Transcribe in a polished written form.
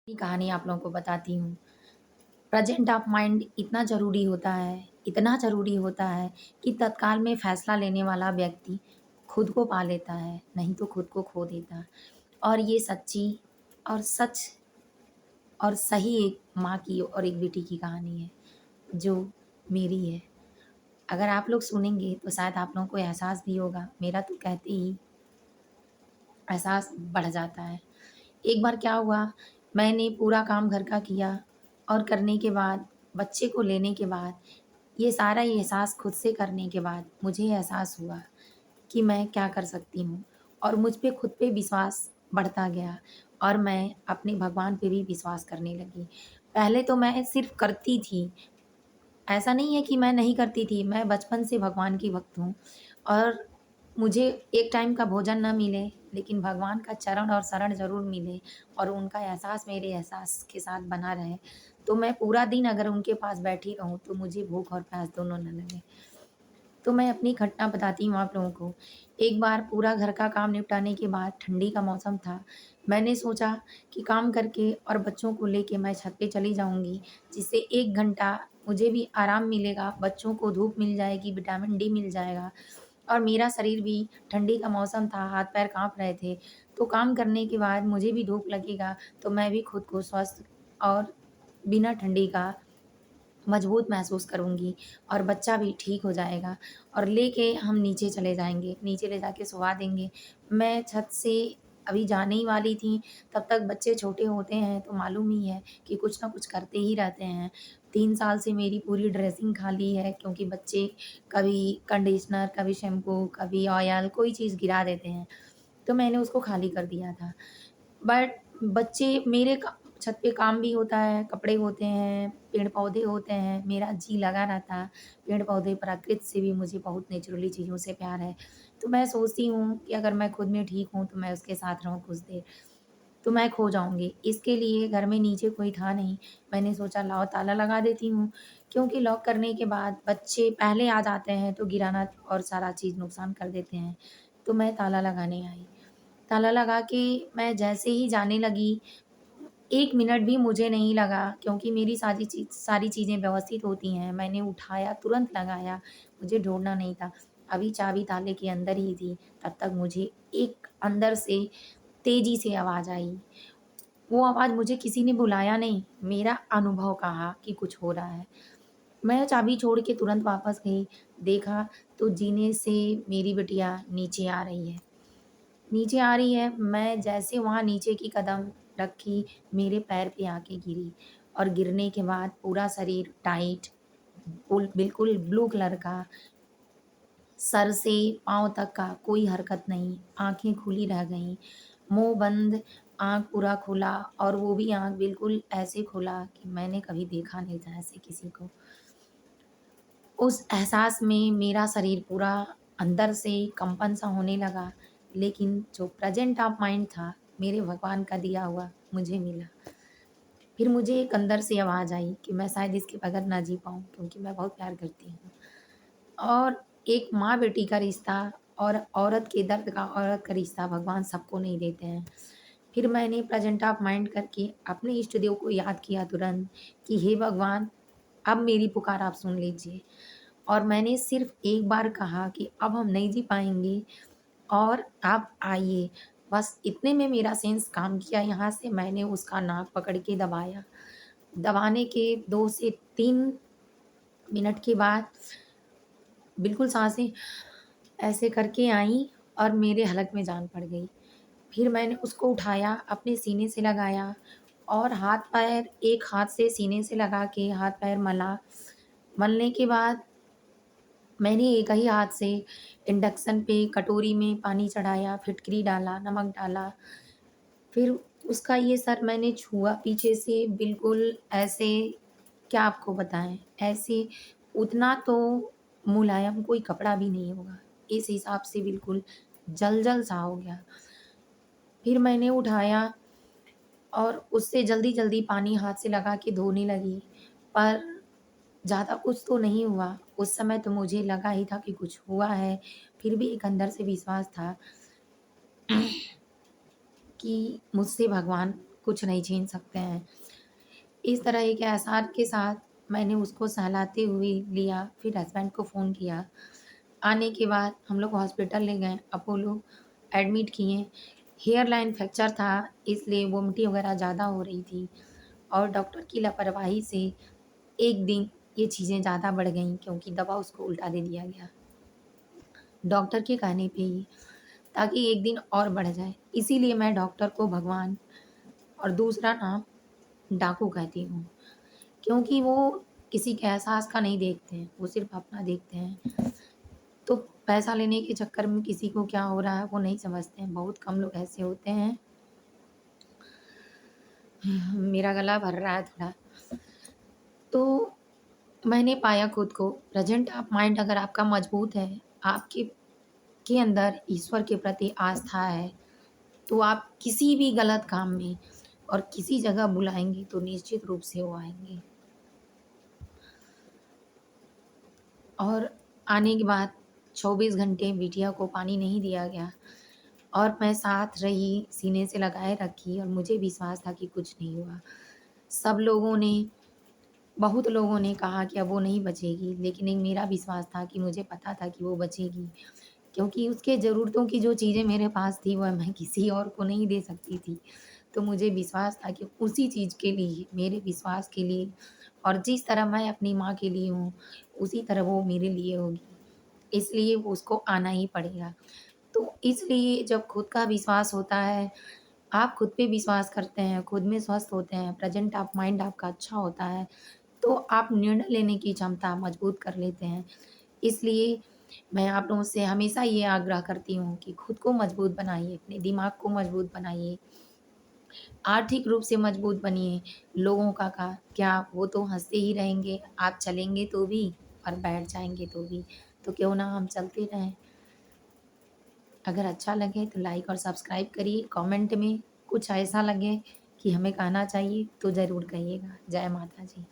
अपनी कहानी आप लोगों को बताती हूँ। प्रेज़ेंट ऑफ माइंड इतना ज़रूरी होता है कि तत्काल में फ़ैसला लेने वाला व्यक्ति खुद को पा लेता है, नहीं तो खुद को खो देता। और ये सच्ची और सच और सही एक माँ की और एक बेटी की कहानी है, जो मेरी है। अगर आप लोग सुनेंगे तो शायद आप लोगों को एहसास भी होगा, मेरा तो कहते ही एहसास बढ़ जाता है। एक बार क्या हुआ, मैंने पूरा काम घर का किया और करने के बाद, बच्चे को लेने के बाद, ये सारा ही एहसास खुद से करने के बाद मुझे एहसास हुआ कि मैं क्या कर सकती हूँ और मुझ पे खुद पे विश्वास बढ़ता गया और मैं अपने भगवान पे भी विश्वास करने लगी। पहले तो मैं सिर्फ़ करती थी, ऐसा नहीं है कि मैं नहीं करती थी, मैं बचपन से भगवान की भक्त हूँ और मुझे एक टाइम का भोजन ना मिले, लेकिन भगवान का चरण और शरण ज़रूर मिले और उनका एहसास मेरे एहसास के साथ बना रहे, तो मैं पूरा दिन अगर उनके पास बैठी रहूँ, तो मुझे भूख और प्यास दोनों ना लगे। तो मैं अपनी घटना बताती हूँ आप लोगों को। एक बार पूरा घर का काम निपटाने के बाद ठंडी का मौसम था। मैंने सोचा कि काम करके और बच्चों को लेके मैं छत पे चली जाऊँगी, जिससे 1 घंटा मुझे भी आराम मिलेगा, बच्चों को धूप मिल जाएगी, विटामिन डी मिल जाएगा और मेरा शरीर भी ठंडी का मौसम था, हाथ-पैर काँप रहे थे। तो काम करने के बाद मुझे भी धूप लगेगा, तो मैं भी खुद को स्वस्थ और बिना ठंडी का मजबूत महसूस करूँगी और बच्चा भी ठीक हो जाएगा और लेके हम नीचे चले जाएँगे, नीचे ले जाके सुला देंगे। मैं छत से अभी जाने ही वाली थी, तब तक बच्चे छोटे होते हैं तो मालूम ही है कि कुछ न कुछ करते ही रहते हैं। 3 साल से मेरी पूरी ड्रेसिंग खाली है क्योंकि बच्चे कभी कंडीशनर, कभी शैम्पू, कभी ऑयल कोई चीज़ गिरा देते हैं, तो मैंने उसको खाली कर दिया था। बट बच्चे मेरे छत पे काम भी होता है, कपड़े होते हैं, पेड़-पौधे होते हैं, मेरा जी लगा रहता है। पेड़-पौधे, प्रकृति से भी मुझे बहुत नेचुरली चीज़ों से प्यार है। तो मैं सोचती हूँ कि अगर मैं खुद में ठीक हूँ, तो मैं उसके साथ रहूँ कुछ देर, तो मैं खो जाऊँगी। इसके लिए घर में नीचे कोई था नहीं, मैंने सोचा लाओ ताला लगा देती हूँ, क्योंकि लॉक करने के बाद बच्चे पहले आ जाते हैं, तो गिराना और सारा चीज़ नुकसान कर देते हैं। तो मैं ताला लगाने आई। ताला लगा के मैं जैसे ही जाने लगी, 1 मिनट भी मुझे नहीं लगा क्योंकि मेरी सारी चीज़ें व्यवस्थित होती हैं। मैंने उठाया, तुरंत लगाया, मुझे ढूँढना नहीं था। अभी चाबी ताले के अंदर ही थी, तब तक मुझे एक अंदर से तेज़ी से आवाज़ आई। वो आवाज़ मुझे किसी ने बुलाया नहीं, मेरा अनुभव कहा कि कुछ हो रहा है। मैं चाबी छोड़ के तुरंत वापस गई, देखा तो जीने से मेरी बिटिया नीचे आ रही है। नीचे आ रही है, मैं जैसे वहाँ नीचे की कदम रखी, मेरे पैर पे आके गिरी और गिरने के बाद पूरा शरीर टाइट, बिल्कुल ब्लू कलर का, सर से पाँव तक का कोई हरकत नहीं, आँखें खुली रह गईं, मुँह बंद, आँख पूरा खुला और वो भी आँख बिल्कुल ऐसे खुला कि मैंने कभी देखा नहीं था ऐसे किसी को। उस एहसास में मेरा शरीर पूरा अंदर से कंपन-सा होने लगा, लेकिन जो प्रेज़ेंट ऑफ माइंड था, मेरे भगवान का दिया हुआ, मुझे मिला। फिर मुझे एक अंदर से आवाज़ आई कि मैं शायद इसके बगैर ना जी पाऊँ क्योंकि मैं बहुत प्यार करती हूँ। और एक माँ-बेटी का रिश्ता और औरत के दर्द का औरत का रिश्ता भगवान सबको नहीं देते हैं। फिर मैंने प्रेज़ेंट ऑफ माइंड करके अपने इष्ट देव को याद किया तुरंत कि हे भगवान, अब मेरी पुकार आप सुन लीजिए। और मैंने सिर्फ़ एक बार कहा कि अब हम नहीं जी पाएँगे और आप आइए। बस इतने में मेरा सेंस काम किया, यहाँ से मैंने उसका नाक पकड़ के दबाया। दबाने के 2 से 3 मिनट के बाद बिल्कुल साँसें ऐसे करके आईं और मेरे हलक में जान पड़ गई। फिर मैंने उसको उठाया, अपने सीने से लगाया और हाथ-पैर एक हाथ से सीने से लगा के हाथ-पैर मला। मलने के बाद मैंने एक ही हाथ से इंडक्शन पे कटोरी में पानी चढ़ाया, फिटकरी डाला, नमक डाला, फिर उसका ये सर मैंने छुआ पीछे से बिल्कुल ऐसे क्या आपको बताएँ, ऐसे उतना तो मुलायम कोई कपड़ा भी नहीं होगा, इस हिसाब से बिल्कुल जल-जल सा हो गया। फिर मैंने उठाया और उससे जल्दी-जल्दी पानी हाथ से लगा के धोने लगी, पर ज़्यादा कुछ तो नहीं हुआ। उस समय तो मुझे लगा ही था कि कुछ हुआ है, फिर भी एक अंदर से विश्वास था कि मुझसे भगवान कुछ नहीं छीन सकते हैं। इस तरह एक एहसास के साथ मैंने उसको सहलाते हुए लिया, फिर हस्बैंड को फ़ोन किया। आने के बाद हम लोग हॉस्पिटल ले गए, अपोलो एडमिट किए। हेयर लाइन फ्रैक्चर था, इसलिए वोमिटिंग वगैरह ज़्यादा हो रही थी और डॉक्टर की लापरवाही से एक दिन ये चीज़ें ज़्यादा बढ़ गईं क्योंकि दवा उसको उल्टा दे दिया गया, डॉक्टर के कहने पे ही, ताकि एक दिन और बढ़ जाए। इसीलिए मैं डॉक्टर को भगवान और दूसरा नाम डाकू कहती हूँ, क्योंकि वो किसी के एहसास का नहीं देखते हैं, वो सिर्फ़ अपना देखते हैं। तो पैसा लेने के चक्कर में किसी को क्या हो रहा है वो नहीं समझते हैं, बहुत कम लोग ऐसे होते हैं। मेरा गला भर रहा है थोड़ा। तो मैंने पाया खुद को, प्रेज़ेंट ऑफ माइंड अगर आपका मज़बूत है, आपके अंदर ईश्वर के प्रति आस्था है, तो आप किसी भी गलत काम में और किसी जगह बुलाएँगे तो निश्चित रूप से वो आएँगे। और आने के बाद 24 घंटे बिटिया को पानी नहीं दिया गया और मैं साथ रही, सीने से लगाए रखी और मुझे विश्वास था कि कुछ नहीं हुआ। सब लोगों ने बहुत लोगों ने कहा कि अब वो नहीं बचेगी, लेकिन एक मेरा विश्वास था कि मुझे पता था कि वो बचेगी, क्योंकि उसके ज़रूरतों की जो चीज़ें मेरे पास थी, वह मैं किसी और को नहीं दे सकती थी। तो मुझे विश्वास था कि उसी चीज़ के लिए, मेरे विश्वास के लिए और जिस तरह मैं अपनी माँ के लिए हूँ, उसी तरह वो मेरे लिए होगी। इसलिए वो उसको आना ही पड़ेगा। तो इसलिए जब खुद का विश्वास होता है, आप खुद पे विश्वास करते हैं, खुद में स्वस्थ होते हैं, प्रेज़ेंट ऑफ माइंड आपका अच्छा होता है, तो आप निर्णय लेने की क्षमता मजबूत कर लेते हैं। इसलिए मैं आप लोगों से हमेशा ये आग्रह करती हूँ कि खुद को मजबूत बनाइए, अपने दिमाग को मजबूत बनाइए, आर्थिक रूप से मजबूत बनिए। लोगों का क्या, वो तो हँसते ही रहेंगे, आप चलेंगे तो भी और बैठ जाएँगे तो भी, तो क्यों ना हम चलते रहें। अगर अच्छा लगे तो लाइक और सब्सक्राइब करिए, कमेंट में कुछ ऐसा लगे कि हमें कहना चाहिए तो ज़रूर कहिएगा। जय माता जी।